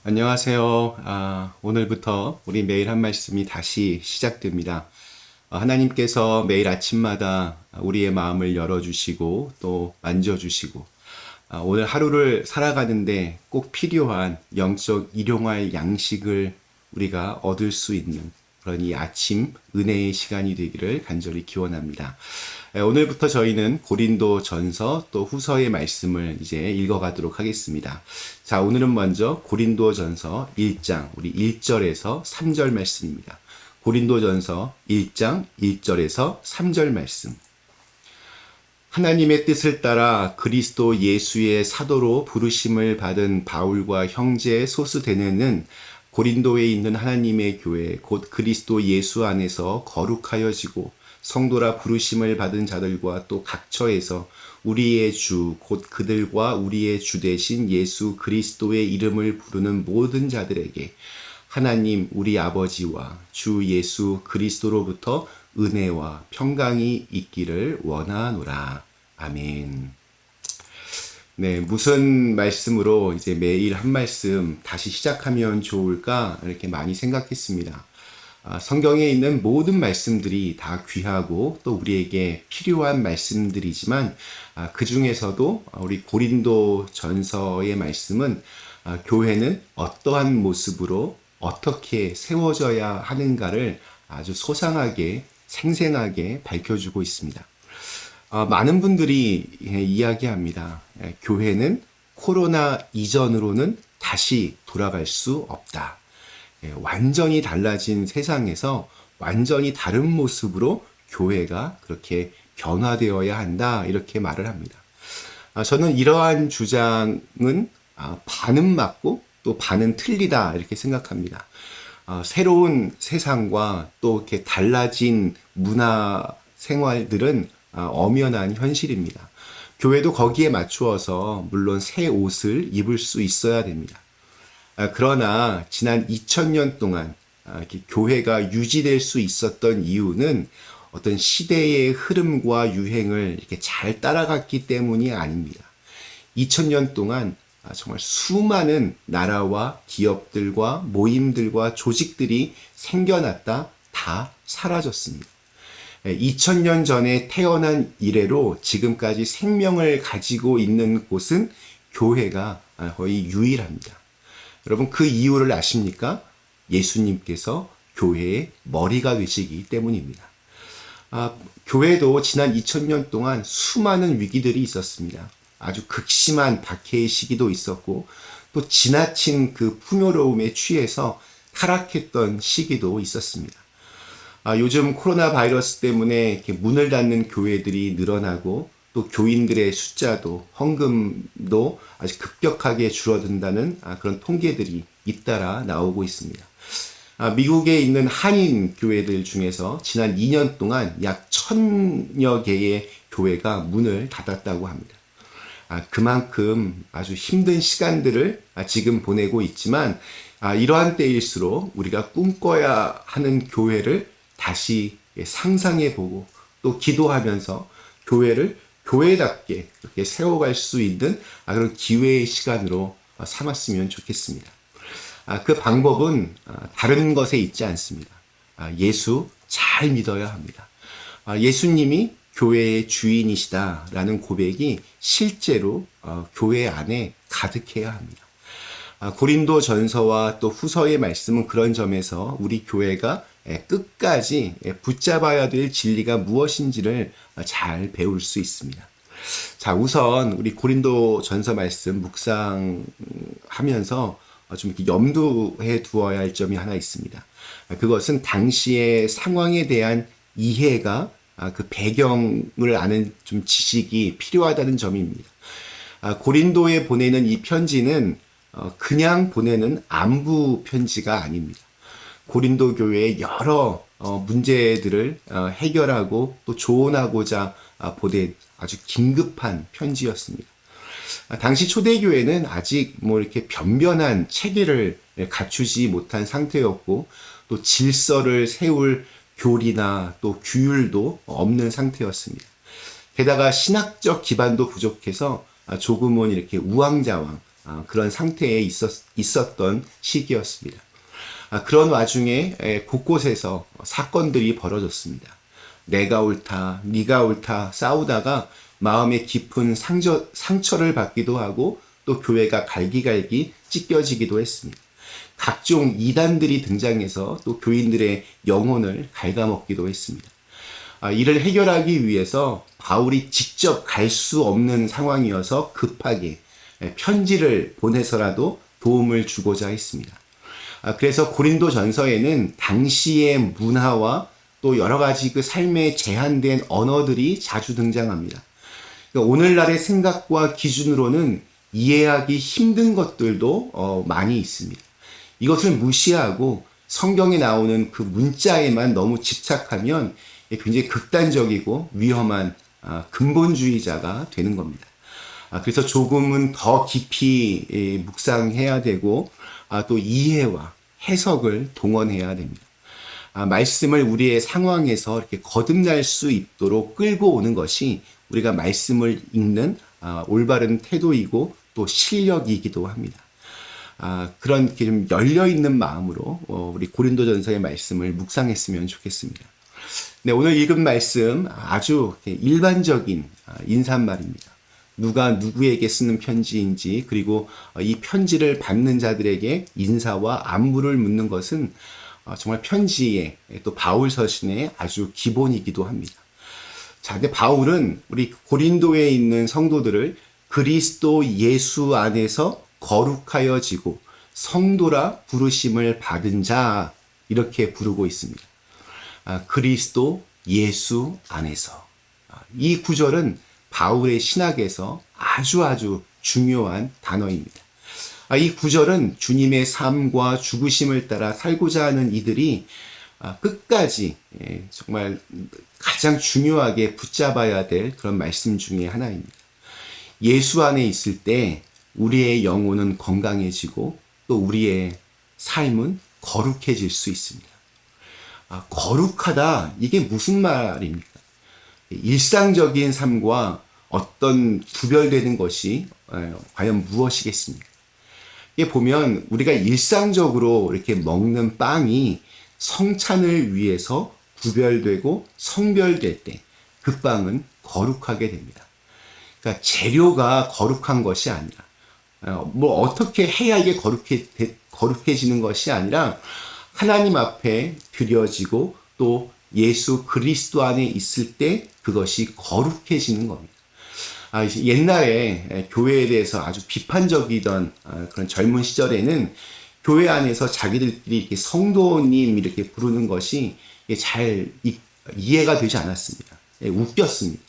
안녕하세요. 오늘부터 우리 매일 한 말씀이 다시 시작됩니다. 하나님께서 매일 아침마다 우리의 마음을 열어주시고 또 만져주시고 오늘 하루를 살아가는데 꼭 필요한 영적 일용할 양식을 우리가 얻을 수 있는 그런 이 아침 은혜의 시간이 되기를 간절히 기원합니다. 오늘부터 저희는 고린도 전서 또 후서의 말씀을 이제 읽어가도록 하겠습니다. 자, 오늘은 먼저 고린도 전서 1장, 우리 1절에서 3절 말씀입니다. 고린도 전서 1장 1절에서 3절 말씀. 하나님의 뜻을 따라 그리스도 예수의 사도로 부르심을 받은 바울과 형제 소스데네는 고린도에 있는 하나님의 교회 곧 그리스도 예수 안에서 거룩하여지고 성도라 부르심을 받은 자들과 또 각처에서 우리의 주 곧 그들과 우리의 주 되신 예수 그리스도의 이름을 부르는 모든 자들에게 하나님 우리 아버지와 주 예수 그리스도로부터 은혜와 평강이 있기를 원하노라. 아멘. 네, 무슨 말씀으로 이제 매일 한 말씀 다시 시작하면 좋을까 이렇게 많이 생각했습니다. 성경에 있는 모든 말씀들이 다 귀하고 또 우리에게 필요한 말씀들이지만 그 중에서도 우리 고린도 전서의 말씀은 교회는 어떠한 모습으로 어떻게 세워져야 하는가를 아주 소상하게 생생하게 밝혀주고 있습니다. 많은 분들이 이야기합니다. 교회는 코로나 이전으로는 다시 돌아갈 수 없다. 완전히 달라진 세상에서 완전히 다른 모습으로 교회가 그렇게 변화되어야 한다. 이렇게 말을 합니다. 저는 이러한 주장은 반은 맞고 또 반은 틀리다. 이렇게 생각합니다. 새로운 세상과 또 이렇게 달라진 문화 생활들은 엄연한 현실입니다. 교회도 거기에 맞추어서 물론 새 옷을 입을 수 있어야 됩니다. 그러나 지난 2000년 동안 이렇게 교회가 유지될 수 있었던 이유는 어떤 시대의 흐름과 유행을 이렇게 잘 따라갔기 때문이 아닙니다. 2000년 동안 정말 수많은 나라와 기업들과 모임들과 조직들이 생겨났다 다 사라졌습니다. 2000년 전에 태어난 이래로 지금까지 생명을 가지고 있는 곳은 교회가 거의 유일합니다. 여러분 그 이유를 아십니까? 예수님께서 교회의 머리가 되시기 때문입니다. 교회도 지난 2000년 동안 수많은 위기들이 있었습니다. 아주 극심한 박해의 시기도 있었고 또 지나친 그 풍요로움에 취해서 타락했던 시기도 있었습니다. 요즘 코로나 바이러스 때문에 이렇게 문을 닫는 교회들이 늘어나고 또 교인들의 숫자도 헌금도 아주 급격하게 줄어든다는 그런 통계들이 잇따라 나오고 있습니다. 미국에 있는 한인 교회들 중에서 지난 2년 동안 약 1000여 개의 교회가 문을 닫았다고 합니다. 그만큼 아주 힘든 시간들을 지금 보내고 있지만 이러한 때일수록 우리가 꿈꿔야 하는 교회를 다시 상상해보고 또 기도하면서 교회를 교회답게 이렇게 세워갈 수 있는 그런 기회의 시간으로 삼았으면 좋겠습니다. 그 방법은 다른 것에 있지 않습니다. 예수 잘 믿어야 합니다. 예수님이 교회의 주인이시다라는 고백이 실제로 교회 안에 가득해야 합니다. 고린도 전서와 또 후서의 말씀은 그런 점에서 우리 교회가 끝까지 붙잡아야 될 진리가 무엇인지를 잘 배울 수 있습니다. 자, 우선 우리 고린도 전서 말씀 묵상하면서 좀 이렇게 염두에 두어야 할 점이 하나 있습니다. 그것은 당시의 상황에 대한 이해가 그 배경을 아는 좀 지식이 필요하다는 점입니다. 고린도에 보내는 이 편지는 그냥 보내는 안부 편지가 아닙니다. 고린도 교회의 여러 문제들을 해결하고 또 조언하고자 보낸 아주 긴급한 편지였습니다. 당시 초대교회는 아직 뭐 이렇게 변변한 체계를 갖추지 못한 상태였고 또 질서를 세울 교리나 또 규율도 없는 상태였습니다. 게다가 신학적 기반도 부족해서 조금은 이렇게 우왕좌왕 그런 상태에 있었던 시기였습니다. 그런 와중에 곳곳에서 사건들이 벌어졌습니다. 내가 옳다, 네가 옳다 싸우다가 마음에 깊은 상처를 받기도 하고 또 교회가 갈기갈기 찢겨지기도 했습니다. 각종 이단들이 등장해서 또 교인들의 영혼을 갉아먹기도 했습니다. 이를 해결하기 위해서 바울이 직접 갈 수 없는 상황이어서 급하게 편지를 보내서라도 도움을 주고자 했습니다. 그래서 고린도 전서에는 당시의 문화와 또 여러 가지 그 삶에 제한된 언어들이 자주 등장합니다. 그러니까 오늘날의 생각과 기준으로는 이해하기 힘든 것들도 많이 있습니다. 이것을 무시하고 성경에 나오는 그 문자에만 너무 집착하면 굉장히 극단적이고 위험한 근본주의자가 되는 겁니다. 그래서 조금은 더 깊이 묵상해야 되고 또 이해와 해석을 동원해야 됩니다. 말씀을 우리의 상황에서 이렇게 거듭날 수 있도록 끌고 오는 것이 우리가 말씀을 읽는 올바른 태도이고 또 실력이기도 합니다. 그런 좀 열려있는 마음으로 우리 고린도전서의 말씀을 묵상했으면 좋겠습니다. 네, 오늘 읽은 말씀 아주 일반적인 인사말입니다. 누가 누구에게 쓰는 편지인지 그리고 이 편지를 받는 자들에게 인사와 안부를 묻는 것은 정말 편지의 또 바울 서신의 아주 기본이기도 합니다. 자, 근데 바울은 우리 고린도에 있는 성도들을 그리스도 예수 안에서 거룩하여지고 성도라 부르심을 받은 자 이렇게 부르고 있습니다. 그리스도 예수 안에서. 이 구절은 바울의 신학에서 아주 중요한 단어입니다. 이 구절은 주님의 삶과 죽으심을 따라 살고자 하는 이들이 끝까지 정말 가장 중요하게 붙잡아야 될 그런 말씀 중에 하나입니다. 예수 안에 있을 때 우리의 영혼은 건강해지고 또 우리의 삶은 거룩해질 수 있습니다. 거룩하다, 이게 무슨 말입니까? 일상적인 삶과 어떤 구별되는 것이 과연 무엇이겠습니까? 이게 보면 우리가 일상적으로 이렇게 먹는 빵이 성찬을 위해서 구별되고 성별될 때 그 빵은 거룩하게 됩니다. 그러니까 재료가 거룩한 것이 아니라 뭐 어떻게 해야 이게 거룩해지는 것이 아니라 하나님 앞에 드려지고 또 예수 그리스도 안에 있을 때 그것이 거룩해지는 겁니다. 옛날에 교회에 대해서 아주 비판적이던 그런 젊은 시절에는 교회 안에서 자기들끼리 이렇게 성도님 이렇게 부르는 것이 잘 이해가 되지 않았습니다. 웃겼습니다.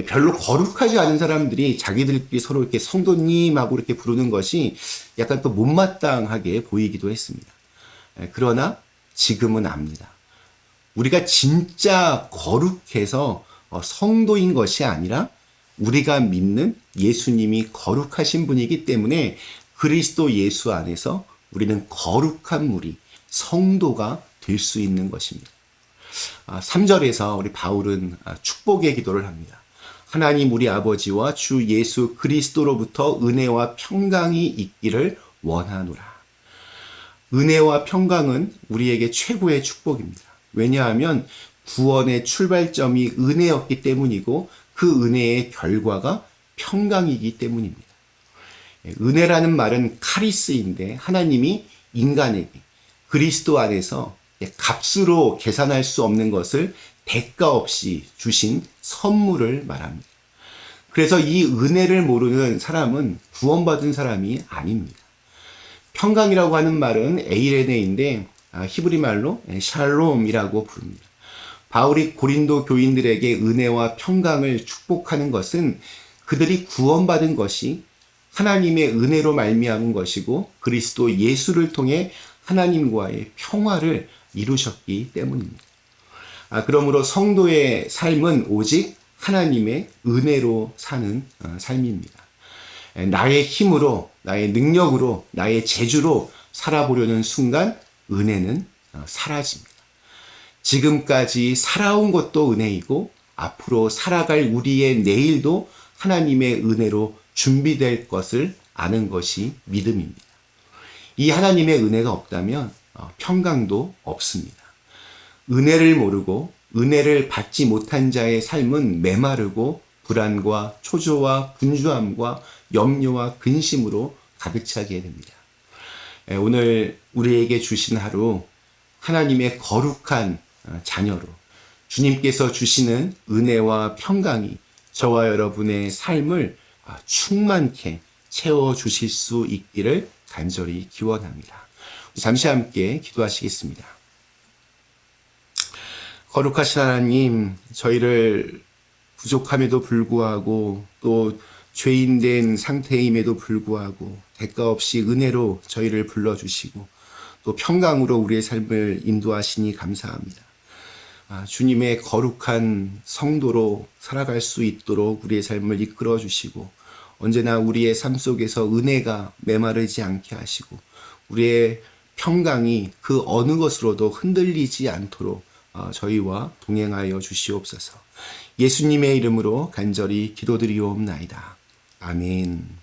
별로 거룩하지 않은 사람들이 자기들끼리 서로 이렇게 성도님하고 이렇게 부르는 것이 약간 또 못마땅하게 보이기도 했습니다. 그러나 지금은 압니다. 우리가 진짜 거룩해서 성도인 것이 아니라 우리가 믿는 예수님이 거룩하신 분이기 때문에 그리스도 예수 안에서 우리는 거룩한 무리, 성도가 될 수 있는 것입니다. 3절에서 우리 바울은 축복의 기도를 합니다. 하나님 우리 아버지와 주 예수 그리스도로부터 은혜와 평강이 있기를 원하노라. 은혜와 평강은 우리에게 최고의 축복입니다. 왜냐하면 구원의 출발점이 은혜였기 때문이고 그 은혜의 결과가 평강이기 때문입니다. 은혜라는 말은 카리스인데 하나님이 인간에게 그리스도 안에서 값으로 계산할 수 없는 것을 대가 없이 주신 선물을 말합니다. 그래서 이 은혜를 모르는 사람은 구원받은 사람이 아닙니다. 평강이라고 하는 말은 에이레네인데 히브리 말로 샬롬이라고 부릅니다. 바울이 고린도 교인들에게 은혜와 평강을 축복하는 것은 그들이 구원받은 것이 하나님의 은혜로 말미암은 것이고 그리스도 예수를 통해 하나님과의 평화를 이루셨기 때문입니다. 그러므로 성도의 삶은 오직 하나님의 은혜로 사는 삶입니다. 나의 힘으로, 나의 능력으로, 나의 재주로 살아보려는 순간 은혜는 사라집니다. 지금까지 살아온 것도 은혜이고 앞으로 살아갈 우리의 내일도 하나님의 은혜로 준비될 것을 아는 것이 믿음입니다. 이 하나님의 은혜가 없다면 평강도 없습니다. 은혜를 모르고 은혜를 받지 못한 자의 삶은 메마르고 불안과 초조와 분주함과 염려와 근심으로 가득 차게 됩니다. 오늘 우리에게 주신 하루 하나님의 거룩한 자녀로 주님께서 주시는 은혜와 평강이 저와 여러분의 삶을 충만케 채워주실 수 있기를 간절히 기원합니다. 잠시 함께 기도하시겠습니다. 거룩하신 하나님, 저희를 부족함에도 불구하고 또 죄인된 상태임에도 불구하고 대가 없이 은혜로 저희를 불러주시고 또 평강으로 우리의 삶을 인도하시니 감사합니다. 주님의 거룩한 성도로 살아갈 수 있도록 우리의 삶을 이끌어 주시고 언제나 우리의 삶 속에서 은혜가 메마르지 않게 하시고 우리의 평강이 그 어느 것으로도 흔들리지 않도록 저희와 동행하여 주시옵소서. 예수님의 이름으로 간절히 기도드리옵나이다. 아멘.